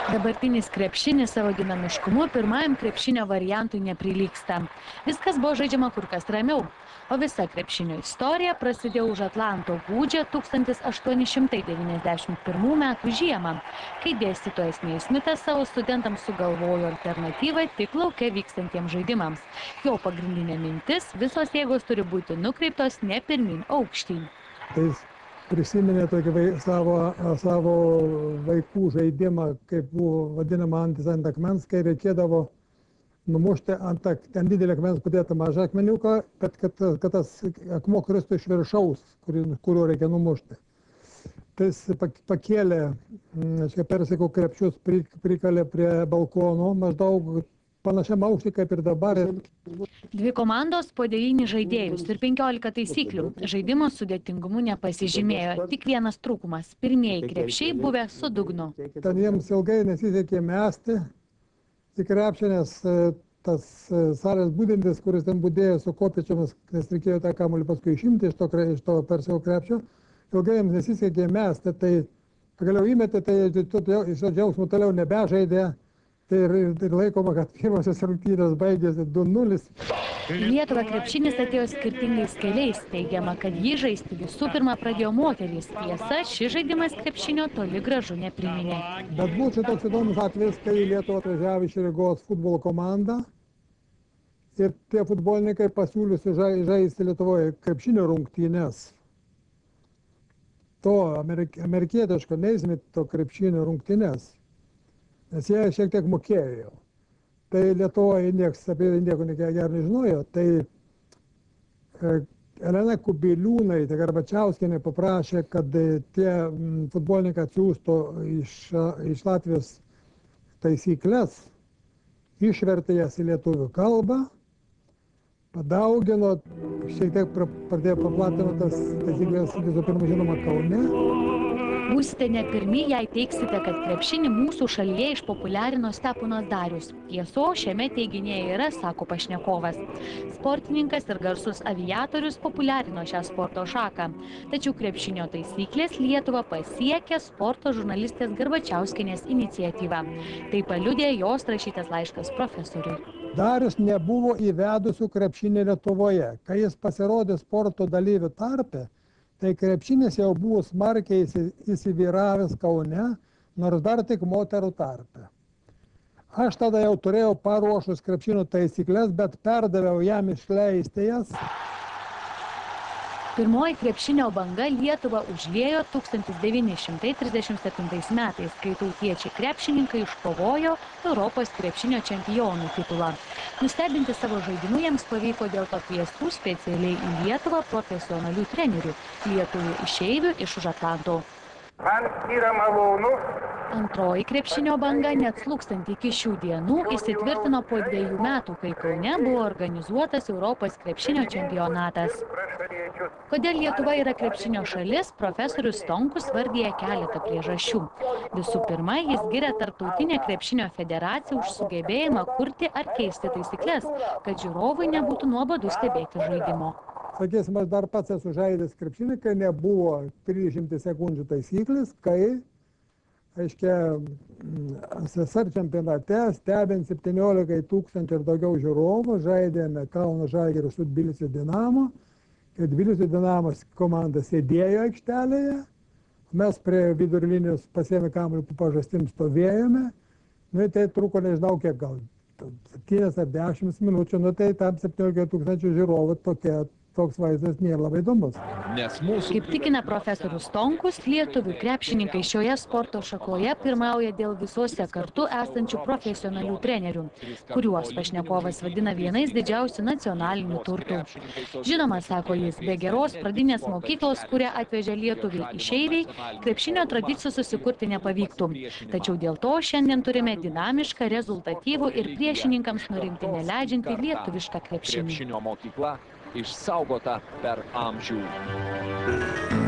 Dabartinis krepšinis savo dinamiškumu pirmajam krepšinio variantui neprilygsta. Viskas buvo žaidžiama kur kas ramiau, o visa krepšinio istorija prasidėjo už Atlanto gūdžią 1891 metų žiemą, kai dėstytojas Neismitas savo studentams sugalvojo alternatyvą tik lauke vykstantiems žaidimams. Jo pagrindinė mintis – visos jėgos turi būti nukreiptos ne pirmyn aukštyn. Prisiminė tokį savo vaikų žaidimą, kaip buvo vadinama ant akmens, kai reikėdavo numušti ant didelį akmens padėtą mažą akmeniuką, bet kad tas akmuo kristų iš viršaus, kurio reikia numušti. Tai jis pakėlė, persiko krepšius, prikalė prie balkono, maždaug panašiam aukštį kaip ir dabar. Dvi komandos po 9 žaidėjus ir 15 taisyklių. Žaidimo sudėtingumu nepasižymėjo, tik vienas trūkumas – pirmieji krepšiai buvę su dugnu. Ten jiems ilgai nesisekė mesti į krepšį, nes tas salės būdintis, kuris ten būdėjo su kopėčiomis, nes reikėjo tą kamuolį paskui išimti iš to persiko krepšio, ilgai jiems nesisekė mesti, tai pagaliau įmetė, tai iš to džiaugsmo toliau nebežaidė. Tai ir laikoma, kad pirmosios rungtynės baigėsi 2-0. Lietuvą krepšinis atėjo skirtingais keliais. Teigiama, kad jį žaisti visų pirma pradėjo moterys. Tiesa, šis žaidimas krepšinio toli gražu nepriminė. Bet buvo čia toks įdomus atvejis, kai Lietuvą atvažiavo iš Rygos futbolo komanda ir tie futbolininkai pasiūlėsi žaisti Lietuvoje krepšinio rungtynes. To amerikietiško Neismito krepšinio rungtynes. Nes jie šiek tiek mokėjo. Tai Lietuvoje nieks apie nieko gerai nežinojo. Tai Elena Kubiliūnaitė Garbačiauskienė paprašė, kad tie futbolininkai atsiųstų iš Latvijos taisyklės, išvertė jas į lietuvių kalbą, padaugino, šiek tiek pradėjo paplatino tas taisyklės visų pirma žinoma Kaune. Būsite ne pirmi, jei teiksite, kad krepšinį mūsų šalyje išpopuliarino Steponas Darius. Tieso šiame teiginėje yra, sako pašnekovas. Sportininkas ir garsus aviatorius populiarino šią sporto šaką. Tačiau krepšinio taisyklės Lietuvą pasiekė sporto žurnalistės Garbačiauskienės iniciatyva. Tai paliudė jos rašytas laiškas profesoriui. Darius nebuvo įvedusių krepšinį Lietuvoje. Kai jis pasirodė sporto dalyvių tarpe, tai krepšinis jau buvo smarkiai įsivyravęs Kaune, nors dar tik moterų tarpe. Aš tada jau turėjau paruošus krepšinio taisyklės, bet perdaviau jam išleisti jas. Pirmoji krepšinio banga Lietuvą užliejo 1937 metais, kai tautiečiai krepšininkai iškovojo Europos krepšinio čempionų titulą. Nustebinti savo žaidimu jiems pavyko dėl pakviestų specialiai į Lietuvą profesionalių trenerių, lietuvių išeivių iš už Atlanto. Man yra malonu. Antroji krepšinio banga, net slūgstant iki šių dienų, įsitvirtino po 2 metų, kai Kaune buvo organizuotas Europos krepšinio čempionatas. Kodėl Lietuva yra krepšinio šalis, profesorius Stonkus vardija keletą priežasčių. Visų pirma, jis giria Tarptautinę krepšinio federaciją už sugebėjimą kurti ar keisti taisyklės, kad žiūrovui nebūtų nuobodu stebėti žaidimo. Sakysim, aš dar pats esu žaidęs krepšinį, kai nebuvo 30 sekundžių taisyklės, kai, aiškia, SSR čempionate stebint 17 000 ir daugiau žiūrovų žaidėme Kauno Žalgirio su Tbilisio Dinamo. Kai Tbilisio Dinamo komanda sėdėjo aikštelėje, mes prie vidurio linijos pasiėmė kamuolį po pažastim stovėjome, nu tai truko nežinau kiek, gal 7 ar 10 minučių, nu tai tam 17 000 žiūrovų toks vaizdas nėra labai įdomus. Kaip tikina profesorius Stonkus, lietuvių krepšininkai šioje sporto šakoje pirmauja dėl visuose kartu esančių profesionalių trenerių, kuriuos pašnekovas vadina vienais didžiausių nacionalinių turtų. Žinoma, sako jis, be geros pradinės mokyklos, kurią atvežė lietuviai išeiviai, krepšinio tradicijų susikurti nepavyktų. Tačiau dėl to šiandien turime dinamišką, rezultatyvų ir priešininkams nurimti neleidžiantį lietuvišką krepšinį. Išsaugota per amžių.